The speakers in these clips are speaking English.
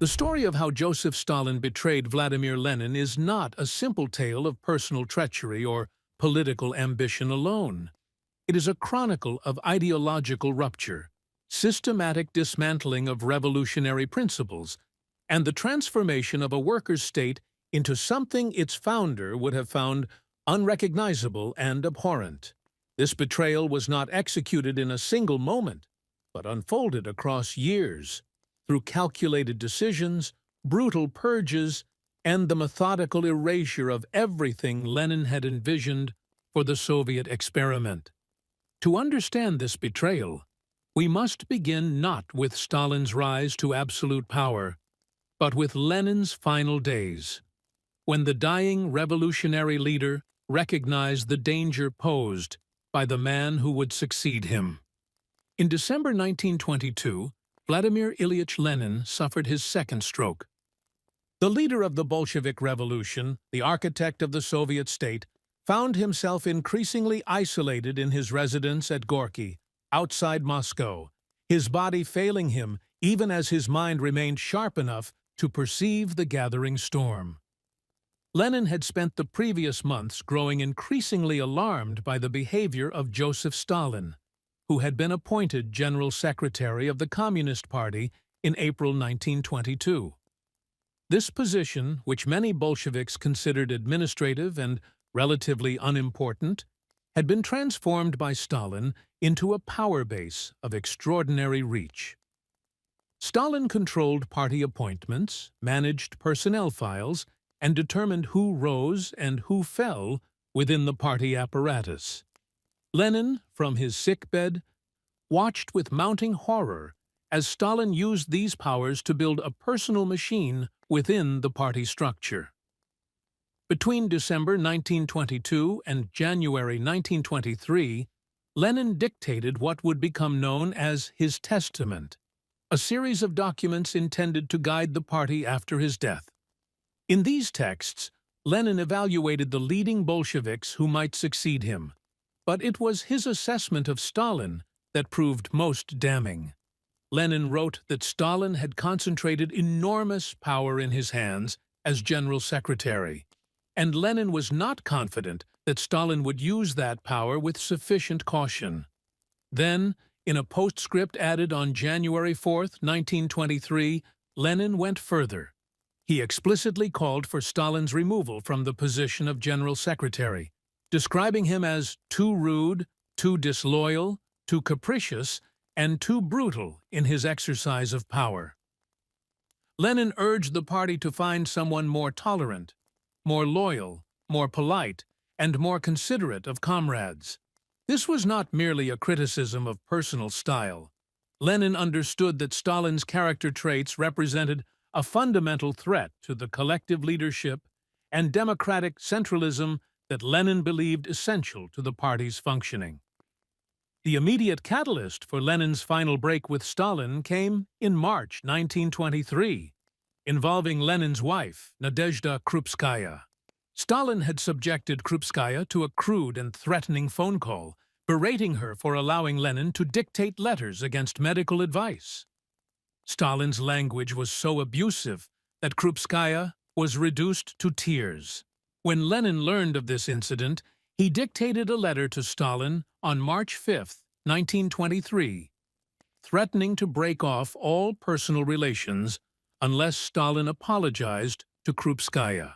The story of how Joseph Stalin betrayed Vladimir Lenin is not a simple tale of personal treachery or political ambition alone. It is a chronicle of ideological rupture, systematic dismantling of revolutionary principles, and the transformation of a workers' state into something its founder would have found unrecognizable and abhorrent. This betrayal was not executed in a single moment, but unfolded across years, through calculated decisions, brutal purges, and the methodical erasure of everything Lenin had envisioned for the Soviet experiment. To understand this betrayal, we must begin not with Stalin's rise to absolute power, but with Lenin's final days, when the dying revolutionary leader recognized the danger posed by the man who would succeed him. In December 1922, Vladimir Ilyich Lenin suffered his second stroke. The leader of the Bolshevik Revolution, the architect of the Soviet state, found himself increasingly isolated in his residence at Gorky, outside Moscow, his body failing him even as his mind remained sharp enough to perceive the gathering storm. Lenin had spent the previous months growing increasingly alarmed by the behavior of Joseph Stalin, who had been appointed General Secretary of the Communist Party in April 1922. This position, which many Bolsheviks considered administrative and relatively unimportant, had been transformed by Stalin into a power base of extraordinary reach. Stalin controlled party appointments, managed personnel files, and determined who rose and who fell within the party apparatus. Lenin, from his sickbed, watched with mounting horror as Stalin used these powers to build a personal machine within the party structure. Between December 1922 and January 1923, Lenin dictated what would become known as his testament, a series of documents intended to guide the party after his death. In these texts, Lenin evaluated the leading Bolsheviks who might succeed him, but it was his assessment of Stalin that proved most damning. Lenin wrote that Stalin had concentrated enormous power in his hands as General Secretary, and Lenin was not confident that Stalin would use that power with sufficient caution. Then, in a postscript added on January 4, 1923, Lenin went further. He explicitly called for Stalin's removal from the position of General Secretary, describing him as too rude, too disloyal, too capricious, and too brutal in his exercise of power. Lenin urged the party to find someone more tolerant, more loyal, more polite, and more considerate of comrades. This was not merely a criticism of personal style. Lenin understood that Stalin's character traits represented a fundamental threat to the collective leadership and democratic centralism that Lenin believed essential to the party's functioning. The immediate catalyst for Lenin's final break with Stalin came in March 1923, involving Lenin's wife, Nadezhda Krupskaya. Stalin had subjected Krupskaya to a crude and threatening phone call, berating her for allowing Lenin to dictate letters against medical advice. Stalin's language was so abusive that Krupskaya was reduced to tears. When Lenin learned of this incident, he dictated a letter to Stalin on March 5, 1923, threatening to break off all personal relations unless Stalin apologized to Krupskaya.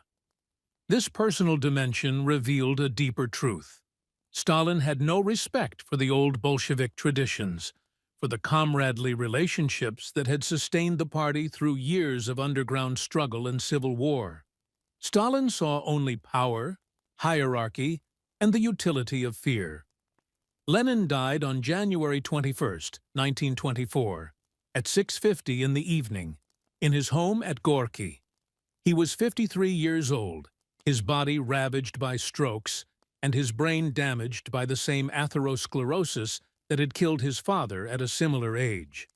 This personal dimension revealed a deeper truth. Stalin had no respect for the old Bolshevik traditions, for the comradely relationships that had sustained the party through years of underground struggle and civil war. Stalin saw only power, hierarchy, and the utility of fear. Lenin died on January 21, 1924, at 6:50 in the evening, in his home at Gorky. He was 53 years old, his body ravaged by strokes, and his brain damaged by the same atherosclerosis that had killed his father at a similar age.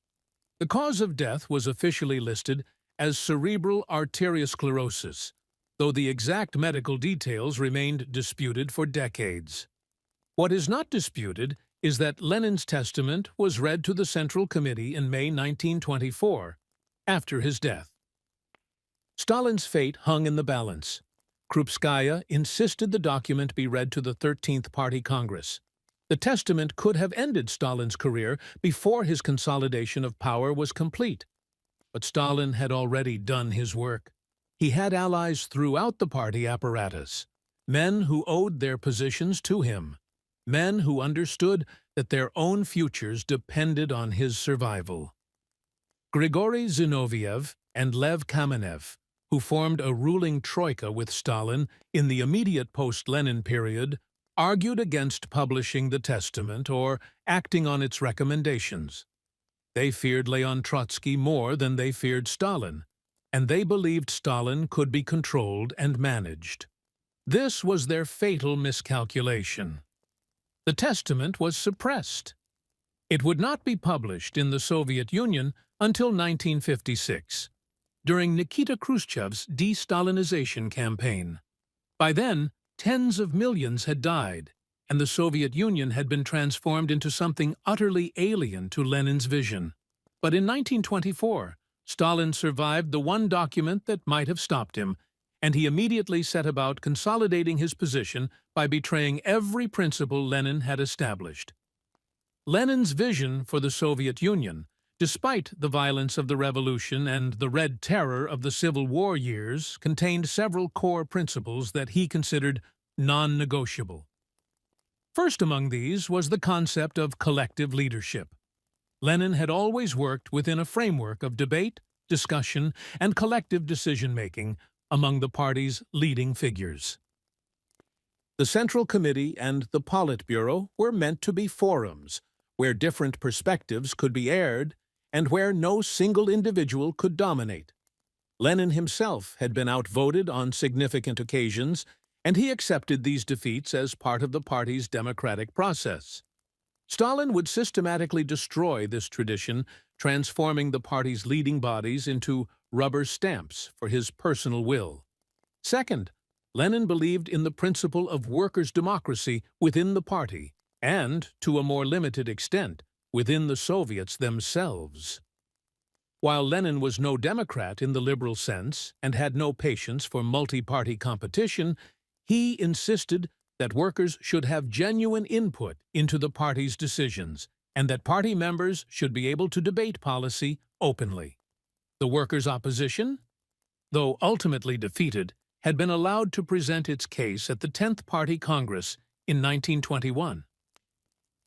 The cause of death was officially listed as cerebral arteriosclerosis, though the exact medical details remained disputed for decades. What is not disputed is that Lenin's testament was read to the Central Committee in May 1924, after his death. Stalin's fate hung in the balance. Krupskaya insisted the document be read to the 13th Party Congress. The testament could have ended Stalin's career before his consolidation of power was complete. But Stalin had already done his work. He had allies throughout the party apparatus, men who owed their positions to him, men who understood that their own futures depended on his survival. Grigory Zinoviev and Lev Kamenev, who formed a ruling troika with Stalin in the immediate post-Lenin period, argued against publishing the testament or acting on its recommendations. They feared Leon Trotsky more than they feared Stalin, and they believed Stalin could be controlled and managed. This was their fatal miscalculation. The testament was suppressed. It would not be published in the Soviet Union until 1956, during Nikita Khrushchev's de-Stalinization campaign. By then, tens of millions had died, and the Soviet Union had been transformed into something utterly alien to Lenin's vision. But in 1924, Stalin survived the one document that might have stopped him, and he immediately set about consolidating his position by betraying every principle Lenin had established. Lenin's vision for the Soviet Union, despite the violence of the revolution and the Red Terror of the Civil War years, contained several core principles that he considered non-negotiable. First among these was the concept of collective leadership. Lenin had always worked within a framework of debate, discussion, and collective decision-making among the party's leading figures. The Central Committee and the Politburo were meant to be forums where different perspectives could be aired and where no single individual could dominate. Lenin himself had been outvoted on significant occasions, and he accepted these defeats as part of the party's democratic process. Stalin would systematically destroy this tradition, transforming the party's leading bodies into rubber stamps for his personal will. Second, Lenin believed in the principle of workers' democracy within the party, and, to a more limited extent, within the Soviets themselves. While Lenin was no Democrat in the liberal sense and had no patience for multi-party competition, he insisted that workers should have genuine input into the party's decisions and that party members should be able to debate policy openly. The workers' opposition, though ultimately defeated, had been allowed to present its case at the 10th Party Congress in 1921.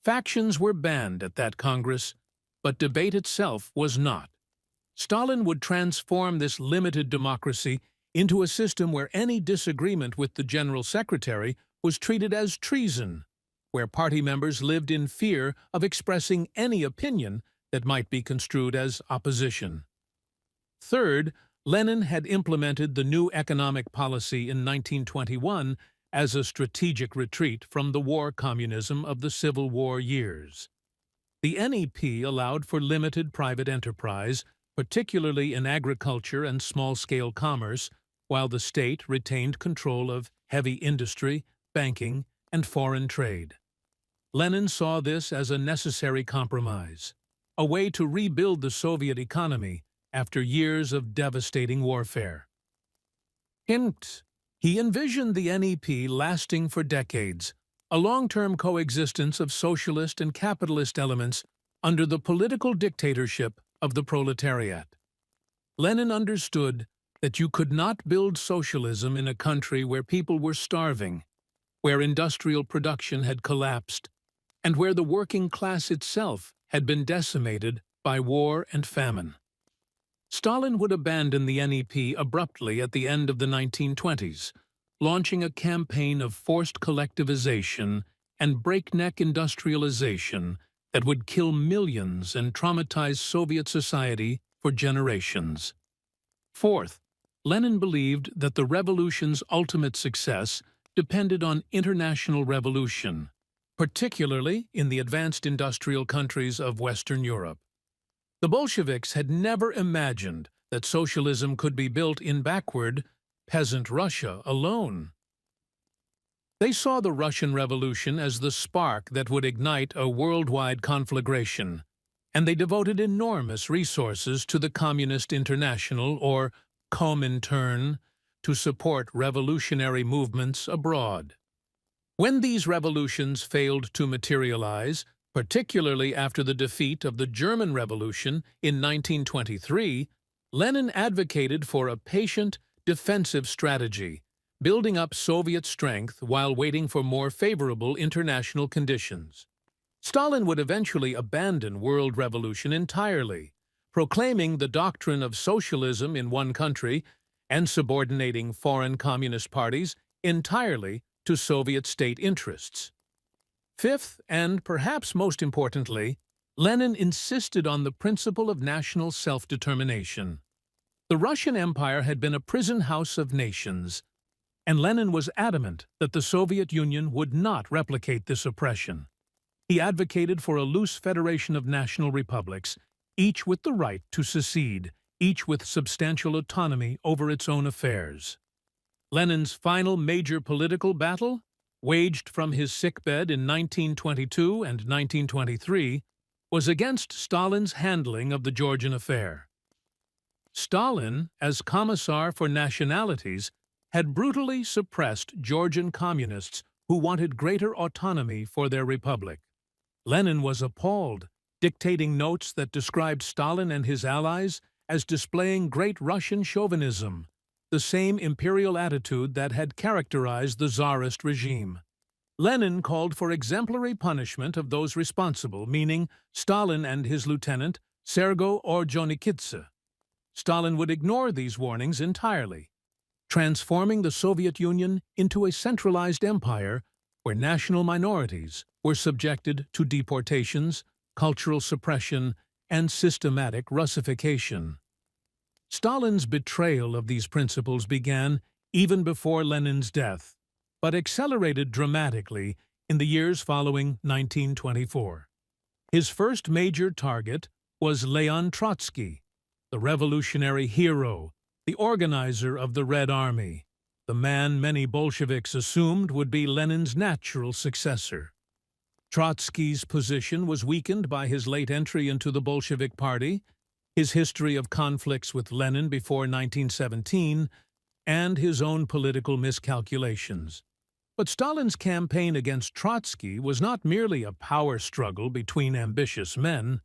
Factions were banned at that Congress, but debate itself was not. Stalin would transform this limited democracy into a system where any disagreement with the General Secretary was treated as treason, where party members lived in fear of expressing any opinion that might be construed as opposition. Third, Lenin had implemented the new economic policy in 1921 as a strategic retreat from the war communism of the Civil War years. The NEP allowed for limited private enterprise, particularly in agriculture and small-scale commerce, while the state retained control of heavy industry, banking, and foreign trade. Lenin saw this as a necessary compromise, a way to rebuild the Soviet economy after years of devastating warfare. Hint: he envisioned the NEP lasting for decades, a long-term coexistence of socialist and capitalist elements under the political dictatorship of the proletariat. Lenin understood that you could not build socialism in a country where people were starving, where industrial production had collapsed, and where the working class itself had been decimated by war and famine. Stalin would abandon the NEP abruptly at the end of the 1920s, launching a campaign of forced collectivization and breakneck industrialization that would kill millions and traumatize Soviet society for generations. Fourth, Lenin believed that the revolution's ultimate success depended on international revolution, particularly in the advanced industrial countries of Western Europe. The Bolsheviks had never imagined that socialism could be built in backward, peasant Russia alone. They saw the Russian Revolution as the spark that would ignite a worldwide conflagration, and they devoted enormous resources to the Communist International, or Comintern, to support revolutionary movements abroad. When these revolutions failed to materialize, particularly after the defeat of the German Revolution in 1923, Lenin advocated for a patient, defensive strategy, building up Soviet strength while waiting for more favorable international conditions. Stalin would eventually abandon world revolution entirely, proclaiming the doctrine of socialism in one country and subordinating foreign communist parties entirely to Soviet state interests. Fifth, and perhaps most importantly, Lenin insisted on the principle of national self-determination. The Russian Empire had been a prison house of nations, and Lenin was adamant that the Soviet Union would not replicate this oppression. He advocated for a loose federation of national republics, each with the right to secede, each with substantial autonomy over its own affairs. Lenin's final major political battle, waged from his sickbed in 1922 and 1923, was against Stalin's handling of the Georgian affair. Stalin, as Commissar for Nationalities, had brutally suppressed Georgian communists who wanted greater autonomy for their republic. Lenin was appalled, dictating notes that described Stalin and his allies as displaying great Russian chauvinism, the same imperial attitude that had characterized the Tsarist regime. Lenin called for exemplary punishment of those responsible, meaning Stalin and his lieutenant, Sergo Orjonikidze. Stalin would ignore these warnings entirely, transforming the Soviet Union into a centralized empire where national minorities were subjected to deportations, cultural suppression, and systematic Russification. Stalin's betrayal of these principles began even before Lenin's death, but accelerated dramatically in the years following 1924. His first major target was Leon Trotsky, the revolutionary hero, the organizer of the Red Army, the man many Bolsheviks assumed would be Lenin's natural successor. Trotsky's position was weakened by his late entry into the Bolshevik Party, his history of conflicts with Lenin before 1917, and his own political miscalculations. But Stalin's campaign against Trotsky was not merely a power struggle between ambitious men.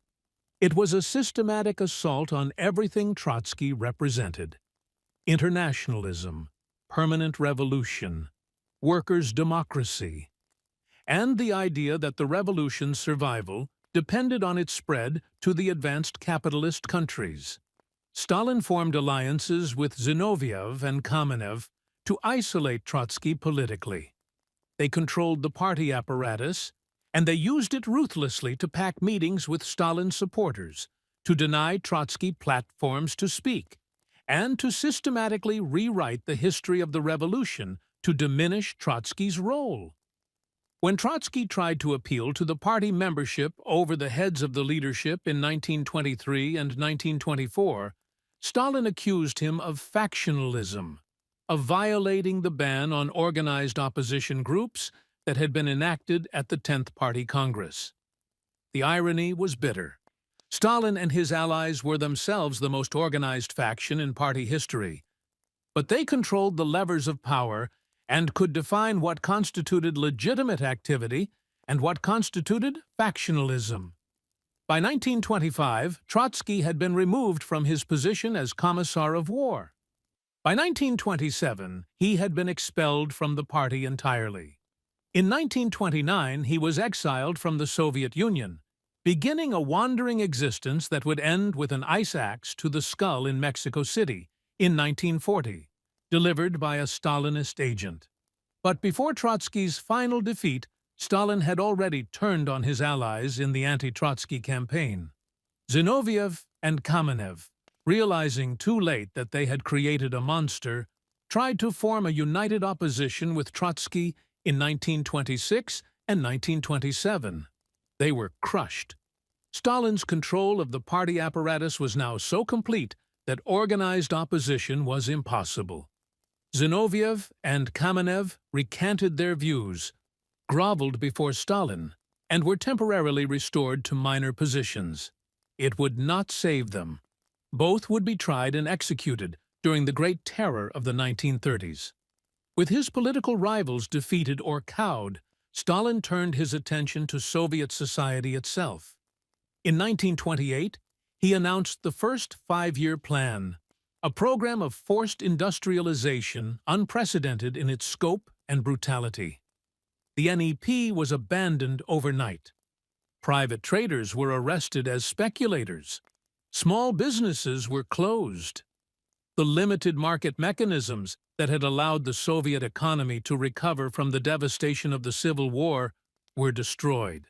It was a systematic assault on everything Trotsky represented: internationalism, permanent revolution, workers' democracy, and the idea that the revolution's survival depended on its spread to the advanced capitalist countries. Stalin formed alliances with Zinoviev and Kamenev to isolate Trotsky politically. They controlled the party apparatus, and they used it ruthlessly to pack meetings with Stalin's supporters, to deny Trotsky platforms to speak, and to systematically rewrite the history of the revolution to diminish Trotsky's role. When Trotsky tried to appeal to the party membership over the heads of the leadership in 1923 and 1924, Stalin accused him of factionalism, of violating the ban on organized opposition groups that had been enacted at the 10th Party Congress. The irony was bitter. Stalin and his allies were themselves the most organized faction in party history, but they controlled the levers of power and could define what constituted legitimate activity and what constituted factionalism. By 1925, Trotsky had been removed from his position as Commissar of War. By 1927, he had been expelled from the party entirely. In 1929, he was exiled from the Soviet Union, beginning a wandering existence that would end with an ice axe to the skull in Mexico City in 1940. Delivered by a Stalinist agent. But before Trotsky's final defeat, Stalin had already turned on his allies in the anti-Trotsky campaign. Zinoviev and Kamenev, realizing too late that they had created a monster, tried to form a united opposition with Trotsky in 1926 and 1927. They were crushed. Stalin's control of the party apparatus was now so complete that organized opposition was impossible. Zinoviev and Kamenev recanted their views, groveled before Stalin, and were temporarily restored to minor positions. It would not save them. Both would be tried and executed during the Great Terror of the 1930s. With his political rivals defeated or cowed, Stalin turned his attention to Soviet society itself. In 1928, he announced the first five-year plan, a program of forced industrialization unprecedented in its scope and brutality. The NEP was abandoned overnight. Private traders were arrested as speculators. Small businesses were closed. The limited market mechanisms that had allowed the Soviet economy to recover from the devastation of the Civil War were destroyed.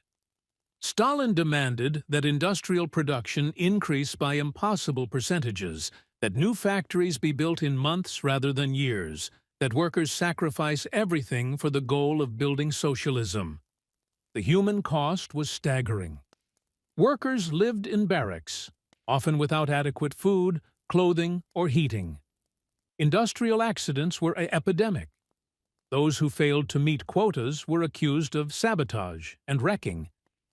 Stalin demanded that industrial production increase by impossible percentages, that new factories be built in months rather than years, that workers sacrifice everything for the goal of building socialism. The human cost was staggering. Workers lived in barracks, often without adequate food, clothing, or heating. Industrial accidents were an epidemic. Those who failed to meet quotas were accused of sabotage and wrecking,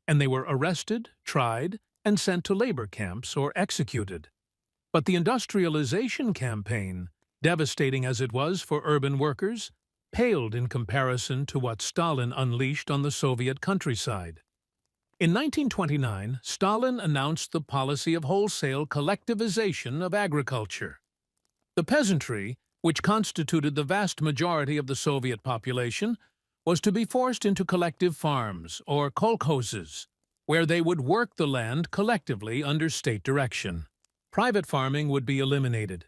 and they were arrested, tried, and sent to labor camps or executed. But the industrialization campaign, devastating as it was for urban workers, paled in comparison to what Stalin unleashed on the Soviet countryside. In 1929, Stalin announced the policy of wholesale collectivization of agriculture. The peasantry, which constituted the vast majority of the Soviet population, was to be forced into collective farms, or kolkhozes, where they would work the land collectively under state direction. Private farming would be eliminated.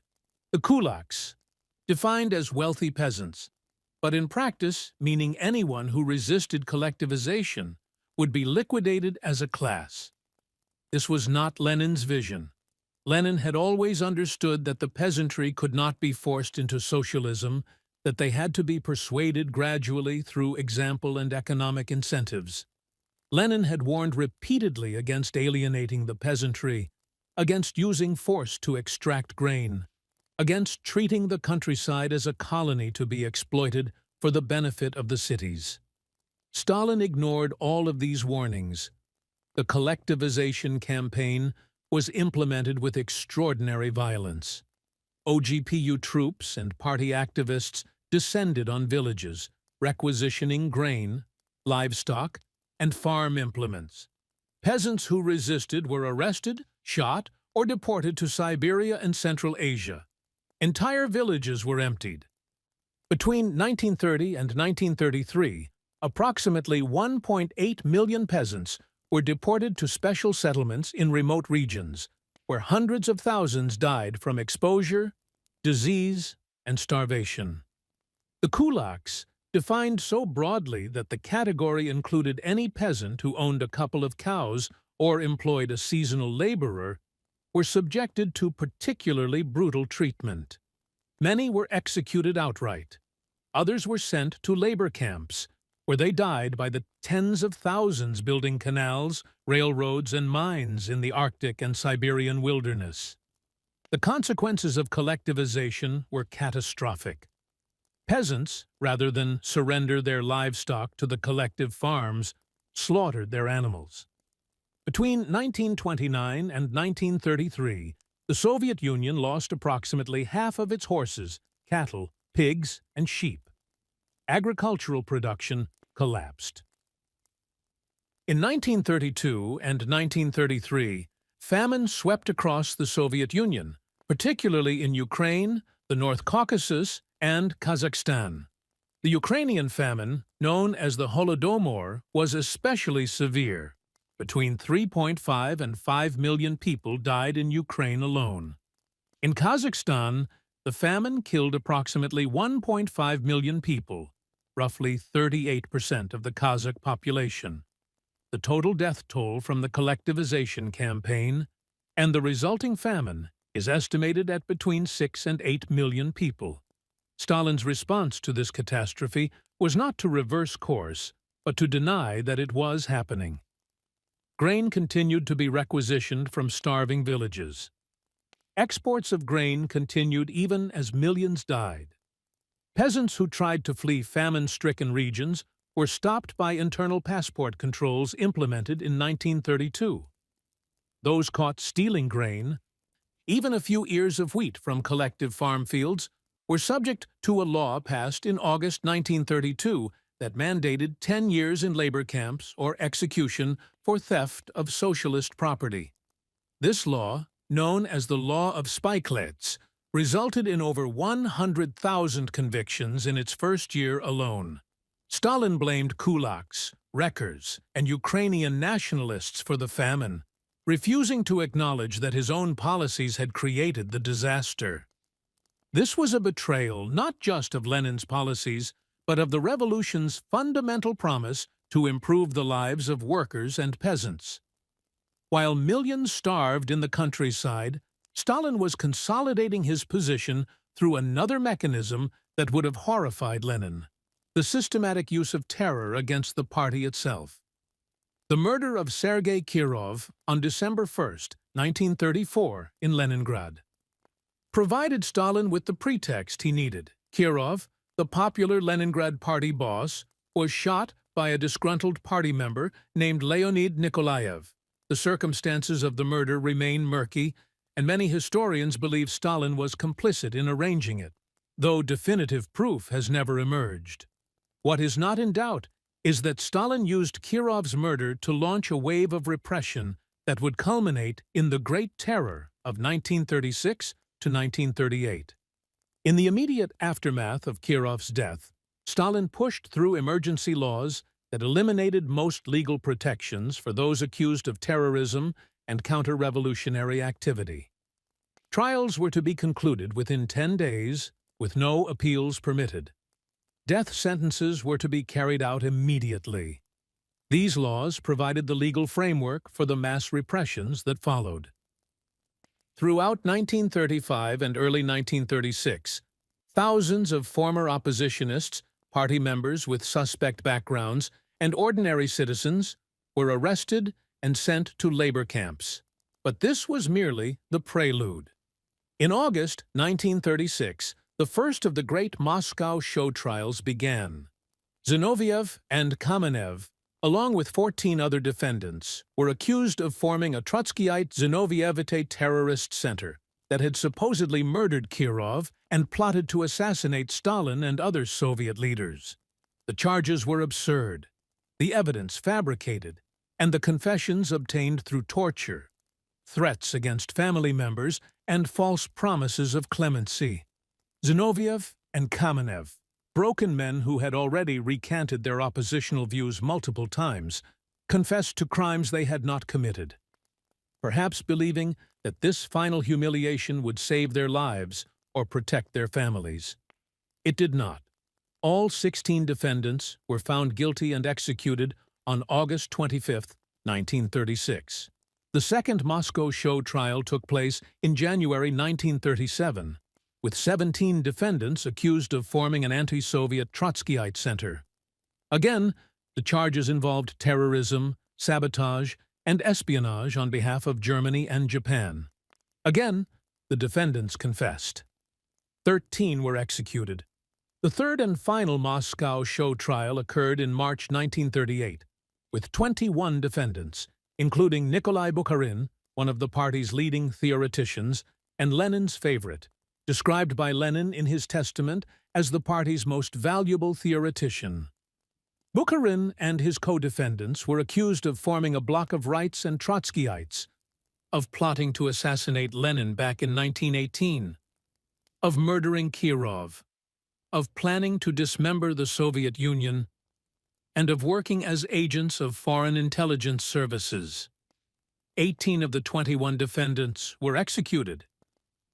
The kulaks, defined as wealthy peasants, but in practice meaning anyone who resisted collectivization, would be liquidated as a class. This was not Lenin's vision. Lenin had always understood that the peasantry could not be forced into socialism, that they had to be persuaded gradually through example and economic incentives. Lenin had warned repeatedly against alienating the peasantry, against using force to extract grain, against treating the countryside as a colony to be exploited for the benefit of the cities. Stalin ignored all of these warnings. The collectivization campaign was implemented with extraordinary violence. OGPU troops and party activists descended on villages, requisitioning grain, livestock, and farm implements. Peasants who resisted were arrested, shot, or deported to Siberia and Central Asia. Entire villages were emptied. Between 1930 and 1933, approximately 1.8 million peasants were deported to special settlements in remote regions, where hundreds of thousands died from exposure, disease, and starvation. The kulaks, defined so broadly that the category included any peasant who owned a couple of cows or employed a seasonal laborer, were subjected to particularly brutal treatment. Many were executed outright. Others were sent to labor camps, where they died by the tens of thousands building canals, railroads, and mines in the Arctic and Siberian wilderness. The consequences of collectivization were catastrophic. Peasants, rather than surrender their livestock to the collective farms, slaughtered their animals. Between 1929 and 1933, the Soviet Union lost approximately half of its horses, cattle, pigs, and sheep. Agricultural production collapsed. In 1932 and 1933, famine swept across the Soviet Union, particularly in Ukraine, the North Caucasus, and Kazakhstan. The Ukrainian famine, known as the Holodomor, was especially severe. Between 3.5 and 5 million people died in Ukraine alone. In Kazakhstan, the famine killed approximately 1.5 million people, roughly 38% of the Kazakh population. The total death toll from the collectivization campaign and the resulting famine is estimated at between 6 and 8 million people. Stalin's response to this catastrophe was not to reverse course, but to deny that it was happening. Grain continued to be requisitioned from starving villages. Exports of grain continued even as millions died. Peasants who tried to flee famine-stricken regions were stopped by internal passport controls implemented in 1932. Those caught stealing grain Even a few ears of wheat from collective farm fields were subject to a law passed in August 1932 that mandated 10 years in labor camps or execution for theft of socialist property. This law, known as the Law of Spikelets, resulted in over 100,000 convictions in its first year alone. Stalin blamed kulaks, wreckers, and Ukrainian nationalists for the famine, refusing to acknowledge that his own policies had created the disaster. This was a betrayal not just of Lenin's policies, but of the revolution's fundamental promise to improve the lives of workers and peasants. While millions starved in the countryside, Stalin was consolidating his position through another mechanism that would have horrified Lenin: the systematic use of terror against the party itself. The murder of Sergei Kirov on December 1, 1934, in Leningrad provided Stalin with the pretext he needed. Kirov, the popular Leningrad party boss, was shot by a disgruntled party member named Leonid Nikolaev. The circumstances of the murder remain murky, and many historians believe Stalin was complicit in arranging it, though definitive proof has never emerged. What is not in doubt is that Stalin used Kirov's murder to launch a wave of repression that would culminate in the Great Terror of 1936 to 1938. In the immediate aftermath of Kirov's death, Stalin pushed through emergency laws that eliminated most legal protections for those accused of terrorism and counter-revolutionary activity. Trials were to be concluded within 10 days, with no appeals permitted. Death sentences were to be carried out immediately. These laws provided the legal framework for the mass repressions that followed. Throughout 1935 and early 1936, thousands of former oppositionists, party members with suspect backgrounds, and ordinary citizens were arrested and sent to labor camps. But this was merely the prelude. In August 1936, the first of the great Moscow show trials began. Zinoviev and Kamenev, along with 14 other defendants, were accused of forming a Trotskyite Zinovievite terrorist center that had supposedly murdered Kirov and plotted to assassinate Stalin and other Soviet leaders. The charges were absurd, the evidence fabricated, and the confessions obtained through torture, threats against family members, and false promises of clemency. Zinoviev and Kamenev, broken men who had already recanted their oppositional views multiple times, confessed to crimes they had not committed, perhaps believing that this final humiliation would save their lives or protect their families. It did not. All 16 defendants were found guilty and executed on August 25, 1936. The second Moscow show trial took place in January 1937, with 17 defendants accused of forming an anti-Soviet Trotskyite center. Again, the charges involved terrorism, sabotage, and espionage on behalf of Germany and Japan. Again, the defendants confessed. 13 were executed. The third and final Moscow show trial occurred in March 1938, with 21 defendants, including Nikolai Bukharin, one of the party's leading theoreticians, and Lenin's favorite, described by Lenin in his testament as the party's most valuable theoretician. Bukharin and his co-defendants were accused of forming a bloc of rights and Trotskyites, of plotting to assassinate Lenin back in 1918, of murdering Kirov, of planning to dismember the Soviet Union, and of working as agents of foreign intelligence services. 18 of the 21 defendants were executed.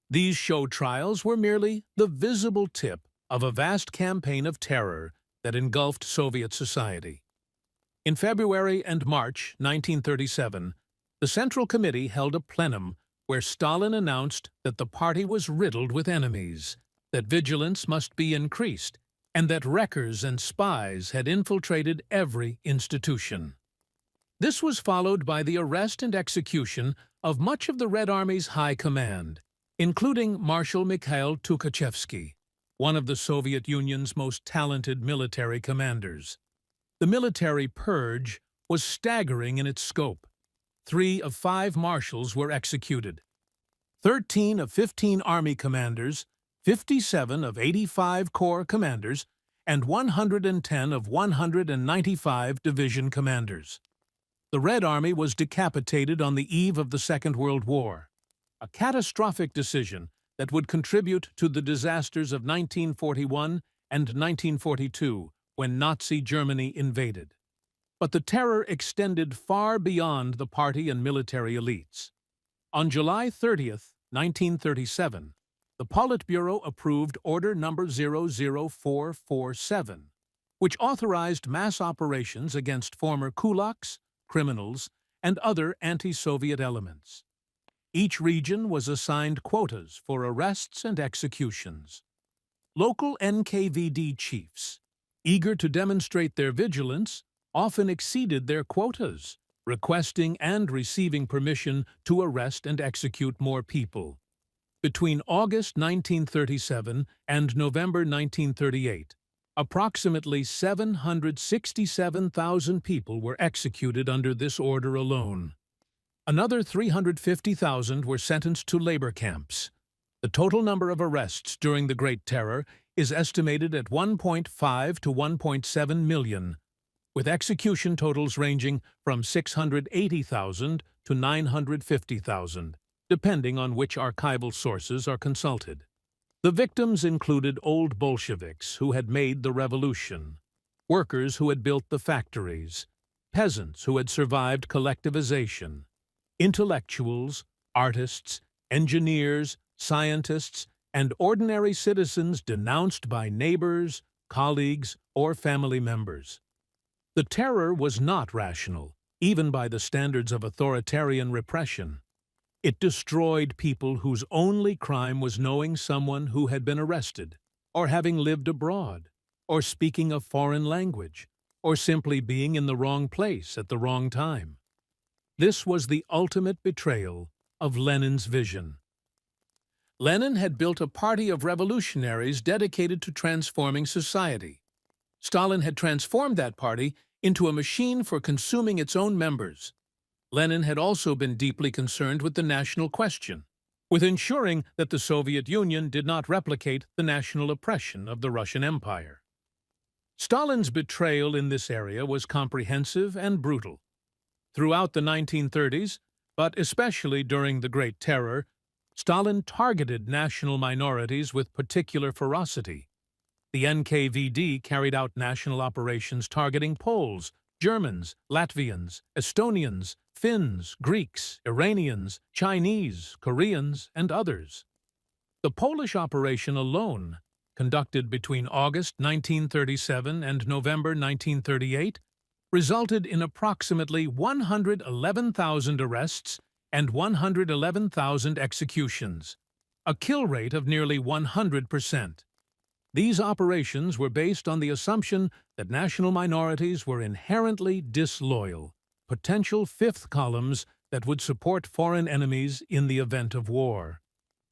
These show trials were merely the visible tip of a vast campaign of terror that engulfed Soviet society. In February and March 1937, the Central Committee held a plenum where Stalin announced that the party was riddled with enemies, that vigilance must be increased, and that wreckers and spies had infiltrated every institution. This was followed by the arrest and execution of much of the Red Army's high command, including Marshal Mikhail Tukhachevsky, one of the Soviet Union's most talented military commanders. The military purge was staggering in its scope. 3 of 5 marshals were executed. 13 of 15 Army commanders, 57 of 85 Corps commanders, and 110 of 195 division commanders. The Red Army was decapitated on the eve of the Second World War, a catastrophic decision that would contribute to the disasters of 1941 and 1942 when Nazi Germany invaded. But the terror extended far beyond the party and military elites. On July 30th, 1937, the Politburo approved Order No. 00447, which authorized mass operations against former kulaks, criminals, and other anti-Soviet elements. Each region was assigned quotas for arrests and executions. Local NKVD chiefs, eager to demonstrate their vigilance, often exceeded their quotas, requesting and receiving permission to arrest and execute more people. Between August 1937 and November 1938, approximately 767,000 people were executed under this order alone. Another 350,000 were sentenced to labor camps. The total number of arrests during the Great Terror is estimated at 1.5 to 1.7 million, with execution totals ranging from 680,000 to 950,000, depending on which archival sources are consulted. The victims included old Bolsheviks who had made the revolution, workers who had built the factories, peasants who had survived collectivization, intellectuals, artists, engineers, scientists, and ordinary citizens denounced by neighbors, colleagues, or family members. The terror was not rational, even by the standards of authoritarian repression. It destroyed people whose only crime was knowing someone who had been arrested, or having lived abroad, or speaking a foreign language, or simply being in the wrong place at the wrong time. This was the ultimate betrayal of Lenin's vision. Lenin had built a party of revolutionaries dedicated to transforming society. Stalin had transformed that party into a machine for consuming its own members. Lenin had also been deeply concerned with the national question, with ensuring that the Soviet Union did not replicate the national oppression of the Russian Empire. Stalin's betrayal in this area was comprehensive and brutal. Throughout the 1930s, but especially during the Great Terror, Stalin targeted national minorities with particular ferocity. The NKVD carried out national operations targeting Poles, Germans, Latvians, Estonians, Finns, Greeks, Iranians, Chinese, Koreans, and others. The Polish operation alone, conducted between August 1937 and November 1938, resulted in approximately 111,000 arrests and 111,000 executions, a kill rate of nearly 100%. These operations were based on the assumption that national minorities were inherently disloyal, potential fifth columns that would support foreign enemies in the event of war.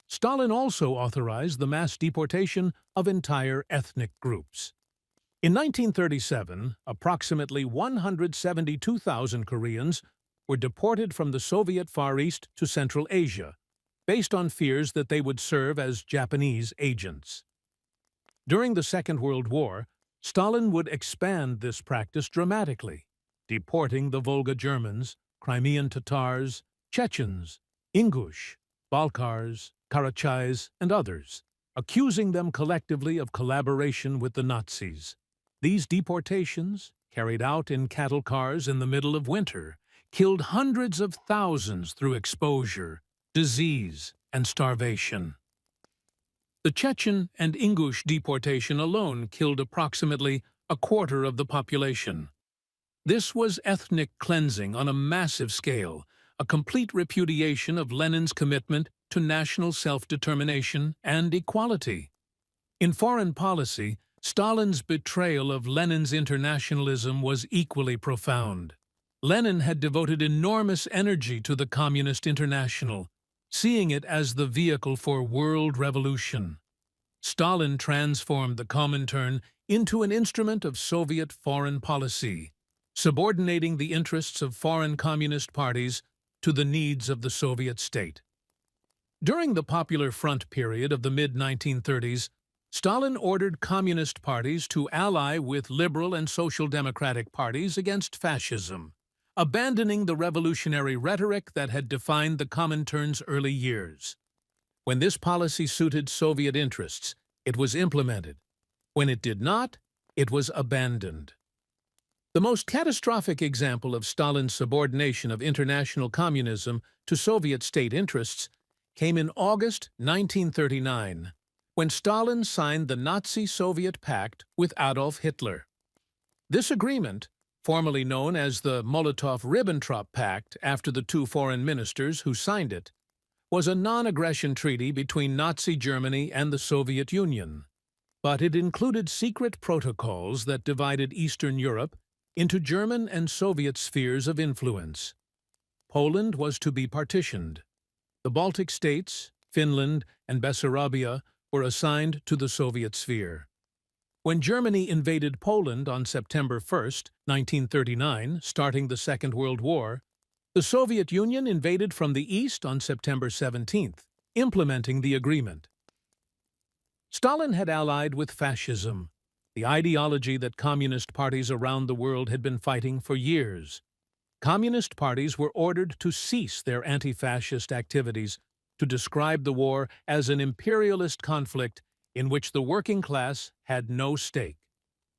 Stalin also authorized the mass deportation of entire ethnic groups. In 1937, approximately 172,000 Koreans were deported from the Soviet Far East to Central Asia, based on fears that they would serve as Japanese agents. During the Second World War, Stalin would expand this practice dramatically, deporting the Volga Germans, Crimean Tatars, Chechens, Ingush, Balkars, Karachais, and others, accusing them collectively of collaboration with the Nazis. These deportations, carried out in cattle cars in the middle of winter, killed hundreds of thousands through exposure, disease, and starvation. The Chechen and Ingush deportation alone killed approximately a quarter of the population. This was ethnic cleansing on a massive scale, a complete repudiation of Lenin's commitment to national self-determination and equality. In foreign policy, Stalin's betrayal of Lenin's internationalism was equally profound. Lenin had devoted enormous energy to the Communist International, seeing it as the vehicle for world revolution. Stalin transformed the Comintern into an instrument of Soviet foreign policy, subordinating the interests of foreign communist parties to the needs of the Soviet state. During the Popular Front period of the mid-1930s, Stalin ordered communist parties to ally with liberal and social democratic parties against fascism, abandoning the revolutionary rhetoric that had defined the Comintern's early years. When this policy suited Soviet interests, it was implemented. When it did not, it was abandoned. The most catastrophic example of Stalin's subordination of international communism to Soviet state interests came in August 1939, when Stalin signed the Nazi-Soviet pact with Adolf Hitler. This agreement, formally known as the Molotov-Ribbentrop Pact after the two foreign ministers who signed it, was a non-aggression treaty between Nazi Germany and the Soviet Union. But it included secret protocols that divided Eastern Europe into German and Soviet spheres of influence. Poland was to be partitioned. The Baltic states, Finland, and Bessarabia were assigned to the Soviet sphere. When Germany invaded Poland on September 1, 1939, starting the Second World War, the Soviet Union invaded from the east on September 17, implementing the agreement. Stalin had allied with fascism, the ideology that communist parties around the world had been fighting for years. Communist parties were ordered to cease their anti-fascist activities, to describe the war as an imperialist conflict in which the working class had no stake.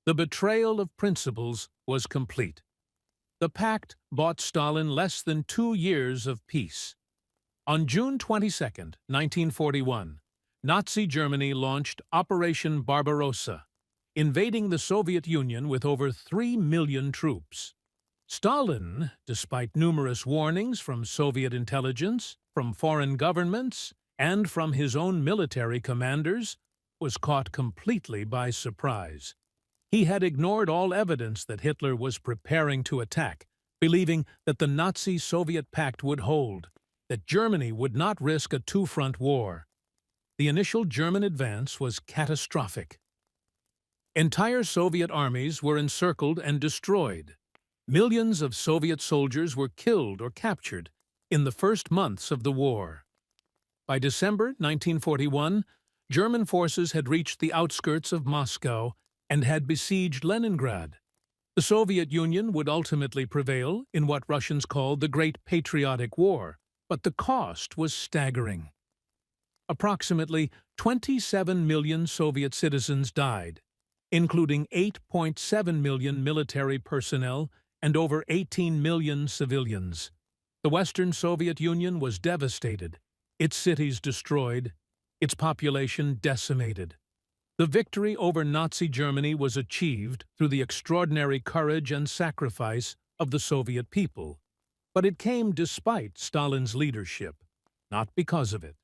The betrayal of principles was complete. The pact bought Stalin less than 2 years of peace. On June 22, 1941, Nazi Germany launched Operation Barbarossa, invading the Soviet Union with over 3 million troops. Stalin, despite numerous warnings from Soviet intelligence, from foreign governments, and from his own military commanders, was caught completely by surprise. He had ignored all evidence that Hitler was preparing to attack, believing that the Nazi-Soviet pact would hold, that Germany would not risk a two-front war. The initial German advance was catastrophic. Entire Soviet armies were encircled and destroyed. Millions of Soviet soldiers were killed or captured in the first months of the war. By December 1941, German forces had reached the outskirts of Moscow and had besieged Leningrad. The Soviet Union would ultimately prevail in what Russians called the Great Patriotic War, but the cost was staggering. Approximately 27 million Soviet citizens died, including 8.7 million military personnel and over 18 million civilians. The Western Soviet Union was devastated, its cities destroyed, its population decimated. The victory over Nazi Germany was achieved through the extraordinary courage and sacrifice of the Soviet people, but it came despite Stalin's leadership, not because of it.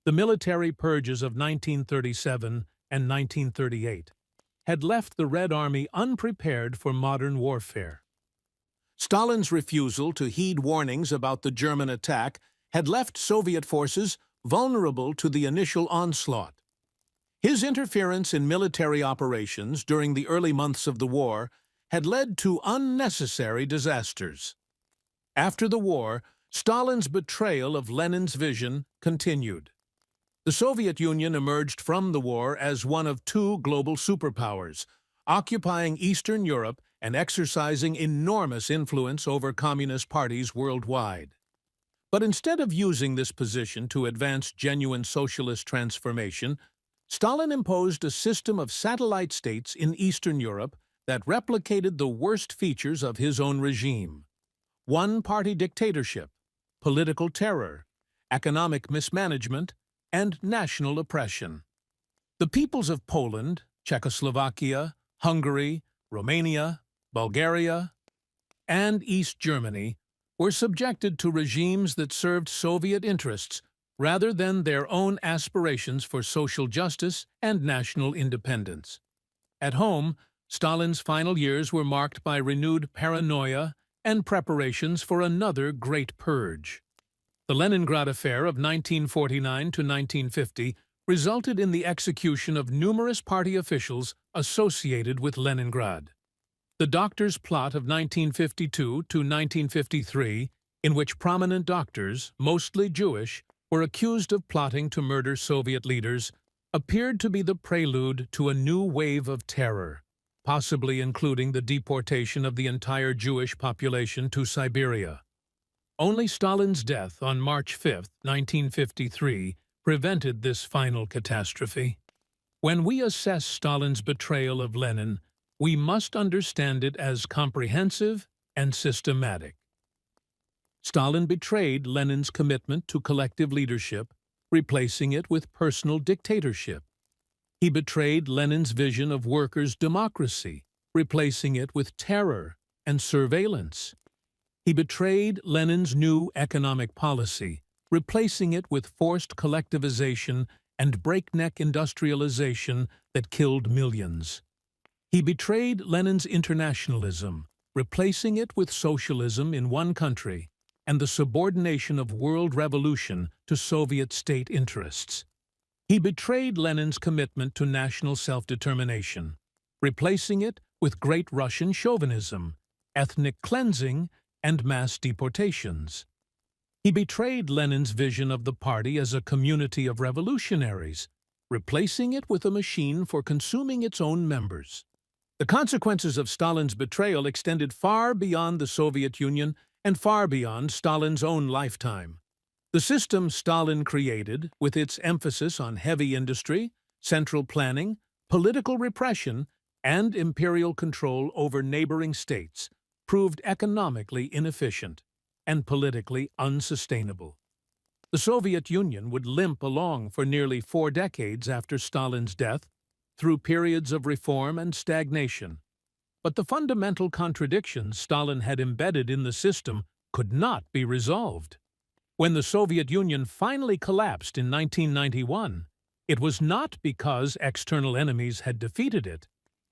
The military purges of 1937 and 1938 had left the Red Army unprepared for modern warfare. Stalin's refusal to heed warnings about the German attack had left Soviet forces vulnerable to the initial onslaught. His interference in military operations during the early months of the war had led to unnecessary disasters. After the war, Stalin's betrayal of Lenin's vision continued. The Soviet Union emerged from the war as one of two global superpowers, occupying Eastern Europe and exercising enormous influence over communist parties worldwide. But instead of using this position to advance genuine socialist transformation, Stalin imposed a system of satellite states in Eastern Europe that replicated the worst features of his own regime: one-party dictatorship, political terror, economic mismanagement, and national oppression. The peoples of Poland, Czechoslovakia, Hungary, Romania, Bulgaria, and East Germany were subjected to regimes that served Soviet interests rather than their own aspirations for social justice and national independence. At home, Stalin's final years were marked by renewed paranoia and preparations for another great purge. The Leningrad Affair of 1949 to 1950 resulted in the execution of numerous party officials associated with Leningrad. The Doctors' Plot of 1952 to 1953, in which prominent doctors, mostly Jewish, were accused of plotting to murder Soviet leaders, appeared to be the prelude to a new wave of terror, possibly including the deportation of the entire Jewish population to Siberia. Only Stalin's death on March 5, 1953, prevented this final catastrophe. When we assess Stalin's betrayal of Lenin, we must understand it as comprehensive and systematic. Stalin betrayed Lenin's commitment to collective leadership, replacing it with personal dictatorship. He betrayed Lenin's vision of workers' democracy, replacing it with terror and surveillance. He betrayed Lenin's new economic policy, replacing it with forced collectivization and breakneck industrialization that killed millions. He betrayed Lenin's internationalism, replacing it with socialism in one country and the subordination of world revolution to Soviet state interests. He betrayed Lenin's commitment to national self-determination, replacing it with Great Russian chauvinism, ethnic cleansing, and mass deportations. He betrayed Lenin's vision of the party as a community of revolutionaries, replacing it with a machine for consuming its own members. The consequences of Stalin's betrayal extended far beyond the Soviet Union and far beyond Stalin's own lifetime. The system Stalin created, with its emphasis on heavy industry, central planning, political repression, and imperial control over neighboring states, proved economically inefficient and politically unsustainable. The Soviet Union would limp along for nearly 4 decades after Stalin's death, through periods of reform and stagnation. But the fundamental contradictions Stalin had embedded in the system could not be resolved. When the Soviet Union finally collapsed in 1991, it was not because external enemies had defeated it,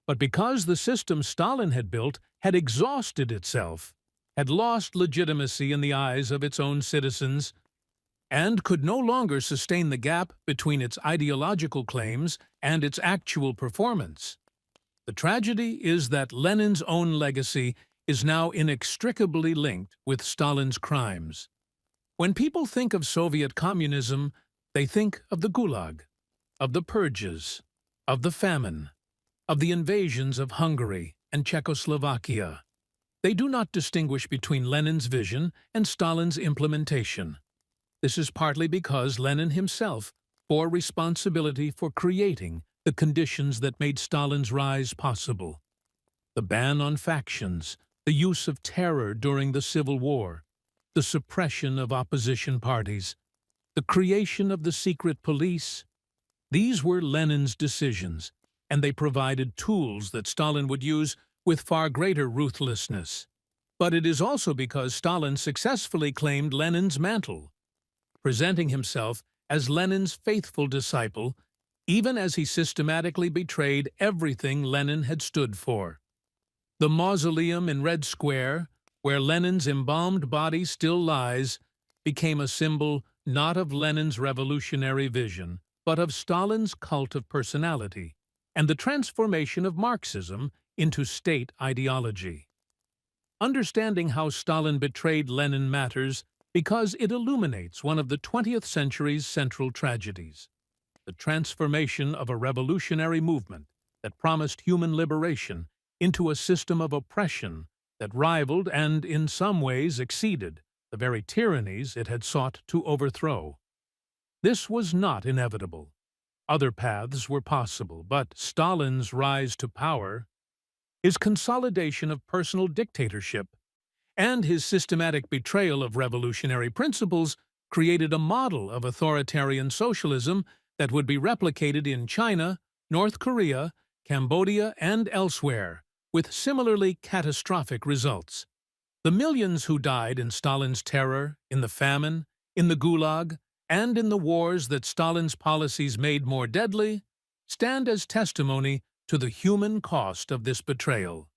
but because the system Stalin had built had exhausted itself, had lost legitimacy in the eyes of its own citizens, and could no longer sustain the gap between its ideological claims and its actual performance. The tragedy is that Lenin's own legacy is now inextricably linked with Stalin's crimes. When people think of Soviet communism, they think of the Gulag, of the purges, of the famine, of the invasions of Hungary and Czechoslovakia. They do not distinguish between Lenin's vision and Stalin's implementation. This is partly because Lenin himself bore responsibility for creating the conditions that made Stalin's rise possible. The ban on factions, the use of terror during the Civil War, the suppression of opposition parties, the creation of the secret police. These were Lenin's decisions, and they provided tools that Stalin would use with far greater ruthlessness. But it is also because Stalin successfully claimed Lenin's mantle, presenting himself as Lenin's faithful disciple, even as he systematically betrayed everything Lenin had stood for. The mausoleum in Red Square, where Lenin's embalmed body still lies, became a symbol not of Lenin's revolutionary vision, but of Stalin's cult of personality and the transformation of Marxism into state ideology. Understanding how Stalin betrayed Lenin matters because it illuminates one of the 20th century's central tragedies: the transformation of a revolutionary movement that promised human liberation into a system of oppression that rivaled and, in some ways, exceeded the very tyrannies it had sought to overthrow. This was not inevitable. Other paths were possible, but Stalin's rise to power, his consolidation of personal dictatorship, and his systematic betrayal of revolutionary principles created a model of authoritarian socialism that would be replicated in China, North Korea, Cambodia, and elsewhere, with similarly catastrophic results. The millions who died in Stalin's terror, in the famine, in the Gulag, and in the wars that Stalin's policies made more deadly, stand as testimony to the human cost of this betrayal.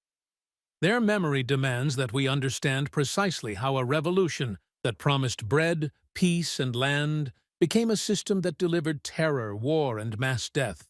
Their memory demands that we understand precisely how a revolution that promised bread, peace, and land became a system that delivered terror, war, and mass death.